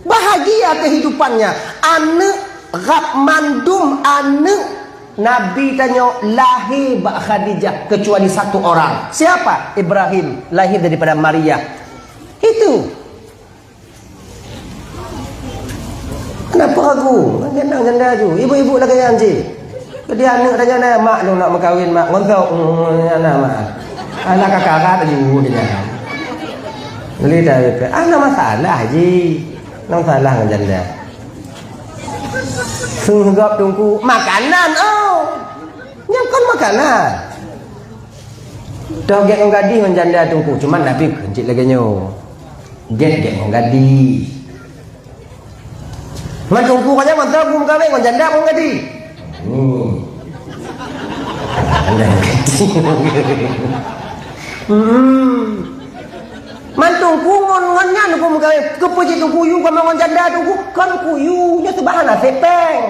Bahagia kehidupannya. Anak gap mandum anak Nabi tanya lahir bak Khadijah kecuali satu orang. Siapa? Ibrahim, lahir daripada Maria. Itu. Kenapa ragu? Janda tu. Ibu-ibu lagi anjing. Dia anak tanya nak mak lu nak berkahwin mak ngontok anak mak. Anak kakak tu dia. Beli dah. Ana masalah haji. Nang salah dengan janda. Sunggap tunggu makanan nyangkon makanan dah get ngadi menjanda tunggu cuman Nabi kencit lagi nyo get ngadi man tunggu kanya mantap pun kawin menjanda pun ngadi mantungku ngonyan aku muka kepuji tu kuyu kau mau janda tu kan kuyu nya sebahan sepeng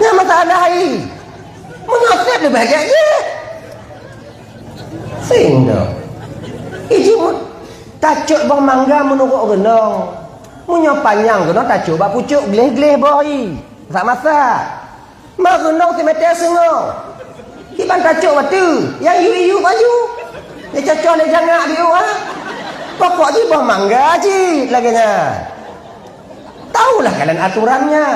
nya masalah hai menyosep lebih bahagia je sehingga iji tacuk bang mangga menurut renong munya panjang renong tacuk bak pucuk gleh-gleh boy tak masak mak renong si meter sengok kiban tacuk batu yang yu-yu baju dia cocok dia jangan dia pokok je bang mangga je laginya tahulah kalian aturannya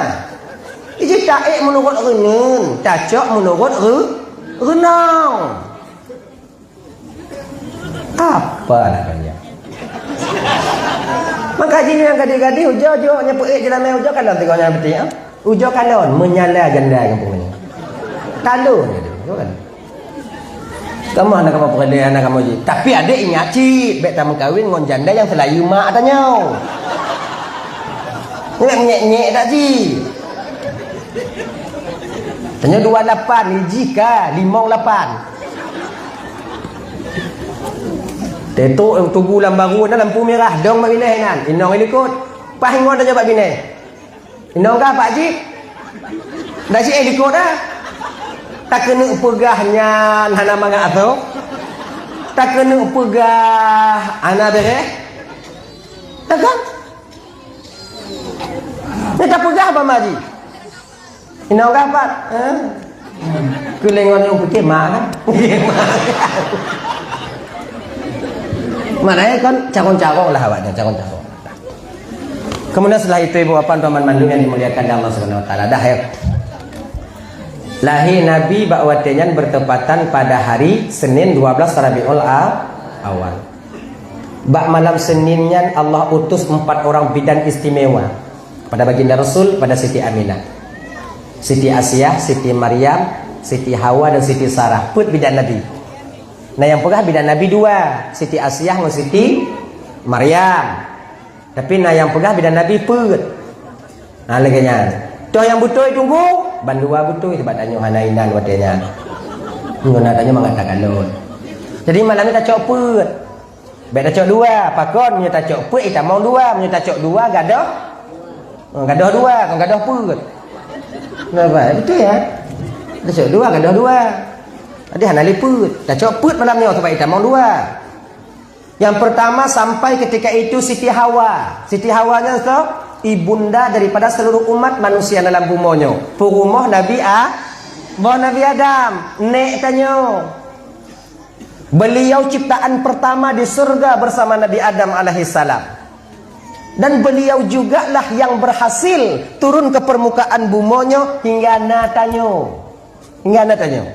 iji taik menurut renun cocok menurut renang apa namanya maka jini yang gadi-gadi ujo nyepuk jelamai ujo kalon tengoknya betul ya ujo kalon menyala janda kampung ini kalon kan kamu anak kamu pekerja anak kamu je. Tapi adik ingat cik, baik tamu kahwin dengan janda yang selayu mak tanya. Nak nyek-nyek tak cik? Tanya 28 jika 58. Tetok tubuh lambaru na lampu merah dong mak bini nan. Inong ikut. Pahingon tanya pak bini. Inong ka pak cik? Dah cik ikut dah. Tak kena pegahnya hana mangga atau tak kena pegah ana bereh tak kan Ni tak pegah apa maji? Ini orang apa? Kelengan yang putih mak kan? Maknanya kan cakong-cakong lah awaknya, cakong-cakong. Kemudian setelah itu ibu bapak paman mandung yang dimuliakan Allah Subhanahu wa taala. Dah ya. Lahir Nabi Ba'watenyan bertepatan pada hari Senin 12 Rabiul Awal. Bak malam Seninnya Allah utus 4 orang bidan istimewa pada baginda Rasul, pada Siti Aminah, Siti Asiyah, Siti Maryam, Siti Hawa dan Siti Sarah. Put bidan Nabi. Nah yang pegah bidan Nabi 2, Siti Asiyah dan Siti Maryam. Tapi nah yang pegah bidan Nabi put. Nah leganya. Toh yang betul tunggu bandua betul sebab tanya hanainan watenya. Ngona tanya mengatakan lon. Jadi malam ni tak cok put. Baik tak cok 2, pakon punya tak cok put kita mau 2, punya tak cok 2 gadah. Gadah 2, kan gadah put. Kenapa? Betul ya? Tak cok 2 gadah 2. Ada hanali put. Tak cok put malam ni sebab kita mau 2. Yang pertama sampai ketika itu Siti Hawa. Siti Hawanya tu ibunda daripada seluruh umat manusia dalam bumonyo. Purumah Nabi Nabi Adam. Nek tanya. Beliau ciptaan pertama di surga bersama Nabi Adam alaihissalam. Dan beliau jugalah yang berhasil turun ke permukaan bumonyo hingga natanyo. Hingga natanyo.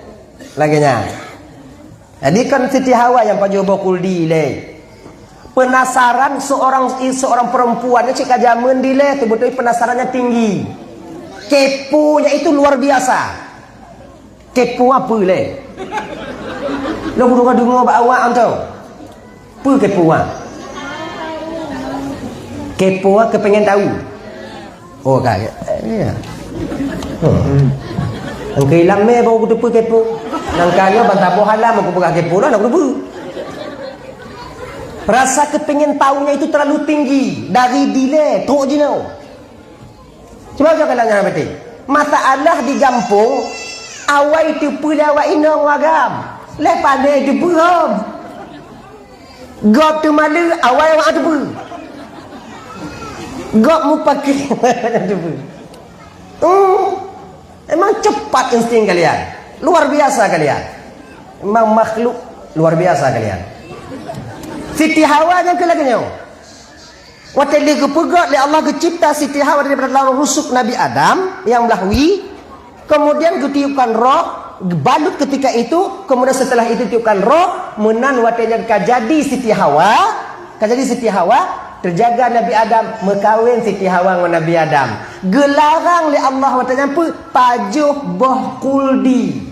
Laginya. Jadi kan Siti Hawa yang pajobo kuldi le. Penasaran seorang perempuannya cik kajaman dile, betul penasarannya tinggi. Keponya itu luar biasa. Kepo apa le? Lo kudu dengar ba awak antau. Apa kepo ah? Kepo kepengen tahu. Oh kak. Ya. Ang kailang me baru kudu kepo. Nangkanya bantapo halam aku pegang kepo lah nak kudu. Rasa kepingin tahunya itu terlalu tinggi. Dari delay teruk je no. Cuba saya kalanya betul. Masalah di kampung awal itu pula awak inong wagam. Lepas dia itu buram. Gop tu malu awal awak tu ber. Gop mu pakai tu ber. Emang cepat insting kalian. Luar biasa kalian. Memang makhluk luar biasa kalian. Siti Hawa yang kelaganya. Waktu dia kepegat oleh Allah kecipta Siti Hawa daripada lawan rusuk Nabi Adam yang melahui. Kemudian ketiupkan roh, balut ketika itu. Kemudian setelah itu tiupkan roh, menan watenya kajadi Siti Hawa. Kajadi Siti Hawa, terjaga Nabi Adam, mekawin Siti Hawa dengan Nabi Adam. Gelarang oleh Allah watenya apa? Pajuh boh kuldi.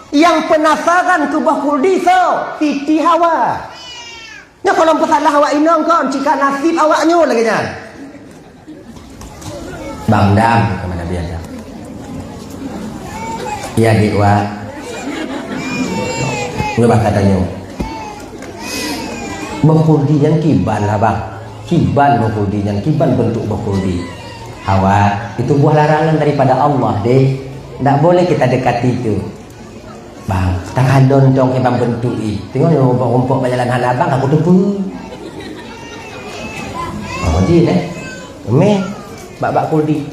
Yang penasaran ke boh kuldi so, Siti Hawa. Ya kalau pesalah awak inong kan jika nasib awaknya lagi nya. Bang Dam ke Nabi Adam. Ya dikwa. Ngapa katanya? Bangkuldi yang kiban lah bang. Kiban bangkuldi yang kiban bentuk bangkuldi. Hawa itu buah larangan daripada Allah deh. Tak boleh kita dekati itu. Bang, tak hadon dong ke bang bentuk i. Tengok yang rumput-rumput berjalan hana bang aku tepu. Oh ji deh. Me bak kuldi.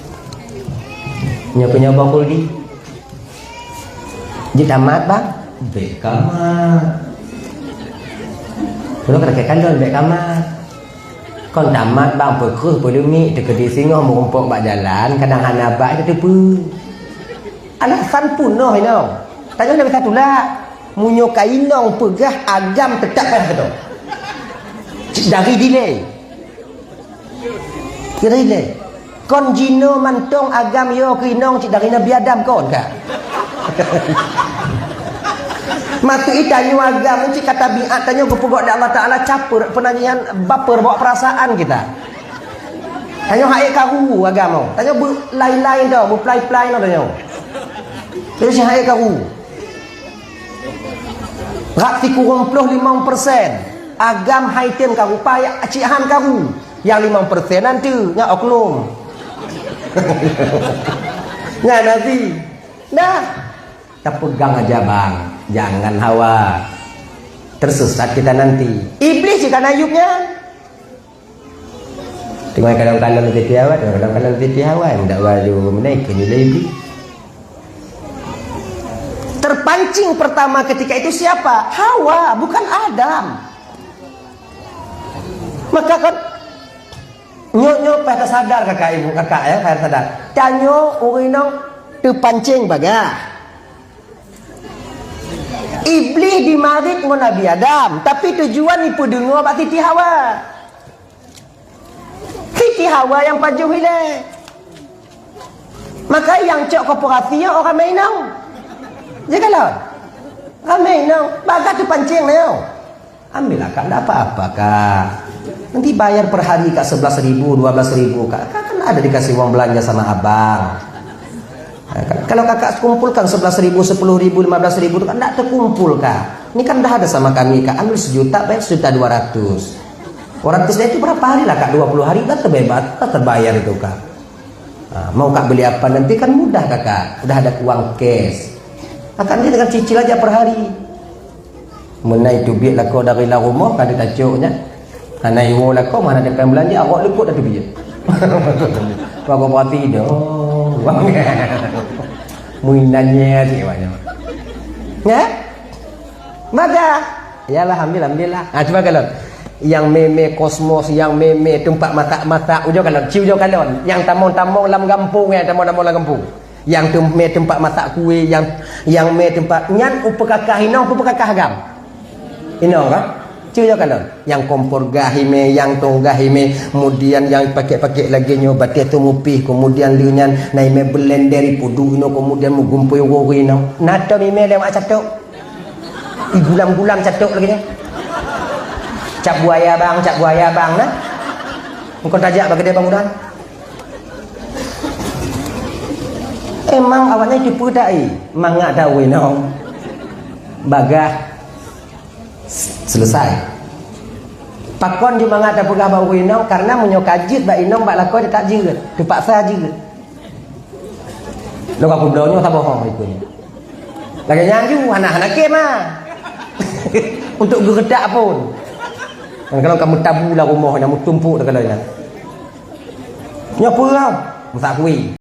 Nyoba kuldi. Ji tamat bang. Bek kamar. Kalau kena kandon bek kamar. Kon tamat bang perkuh pelumi dekat di singoh rumput bak jalan kadang hana bak itu tepu. Alasan pun noh ino. Tanya Nabi satu lah. Munyo kainong pegah agam tetap kan betul. Dari delay. Kira delay. Kon jino mantong agam yo kainong cik dari Nabi Adam kon kak. Matu itanyo agam cik kata biat tanyo kepugok dari Allah Taala capur penanyian baper bawa perasaan kita. Tanyo haik karu agam. Tanyo lain-lain tau, play-play no tanyo. Tanyo si haik karu. Rakti kurang 55%. Agam haitem karu payah acihan karu. Yang 5% nanti nya oknum. Nya nanti. Dah. Kita pegang aja bang. Jangan hawa. Tersesat kita nanti. Iblis jika nayubnya. Tengok kalau titi awak, kalau titi awak ndak baju menaik ni lebih. Terpancing pertama ketika itu siapa? Hawa, bukan Adam. Maka kan nyok pada sadar kakak ibu kakak ya, pada sadar. Tanyo urinong terpancing baga. Iblis dimarik dengan Nabi Adam, tapi tujuan ipu dengar bak titi Hawa. Titi Hawa yang pajuh hilang. Maka yang cok korporasi yang orang mainau. Jangan lah. Ramai nau, bagat tu pancing nau. Ambillah kak, tak apa-apa kak. Nanti bayar per hari kak 11.000, 12.000 kak. Kak kan ada dikasih uang belanja sama abang. Kalau kakak kumpulkan 11.000, 10.000, 15.000 itu kan tak terkumpul kak. Ini kan dah ada sama kami kak. Ambil 1 juta, bayar 1.200.000. 200 itu berapa hari lah kak? 20 hari dah terbebas, dah terbayar itu kak. Nah, mau kak beli apa nanti kan mudah kakak. Udah ada uang cash. Akan dia dengan cicil aja per hari. Menai tu biar lah kau dari lah rumah kan dia tacuknya. Karena iwo lah kau mana dia belanja awak lekut dah tu biar. Kau berarti dong. Mainannya sih banyak. Ya? Maka yalah ambil lah. Ah coba kalau yang meme kosmos, yang meme tempat mata-mata ujo kalau ciu ujo kalau yang tamong-tamong lam kampung ya, tamong-tamong lam kampung. Yang tempat mata kue, yang tempat nyan upakakah hinong upakakah gam. Hinong kan? Ciu ujo kalau yang kompor gahime, yang tong gahime, kemudian yang pakai lagi nyoba tu mupih, kemudian liunyan naime blend dari pudu ino, kemudian mugumpui wowi ino. Nata mime lewat catok. Gulam-gulam catok lagi ni. Cap buaya bang nah. Engkau tajak bagi dia bangunan. Emang awaknya tipu dai, mangak dawe no. Bagah selesai. Pakon je mangak dah pegah bau inong karena menyokajit ba inong ba lakoi dia tak jeut, terpaksa jeut. Lo aku blonyo tak bohong ikutnya. Lagi nyanju anak-anak ke mah. Untuk geredak pun. Dan kalau kamu tabu lah rumah, kamu tumpuk dah kalau ini. Nyopo kau, masak kuih.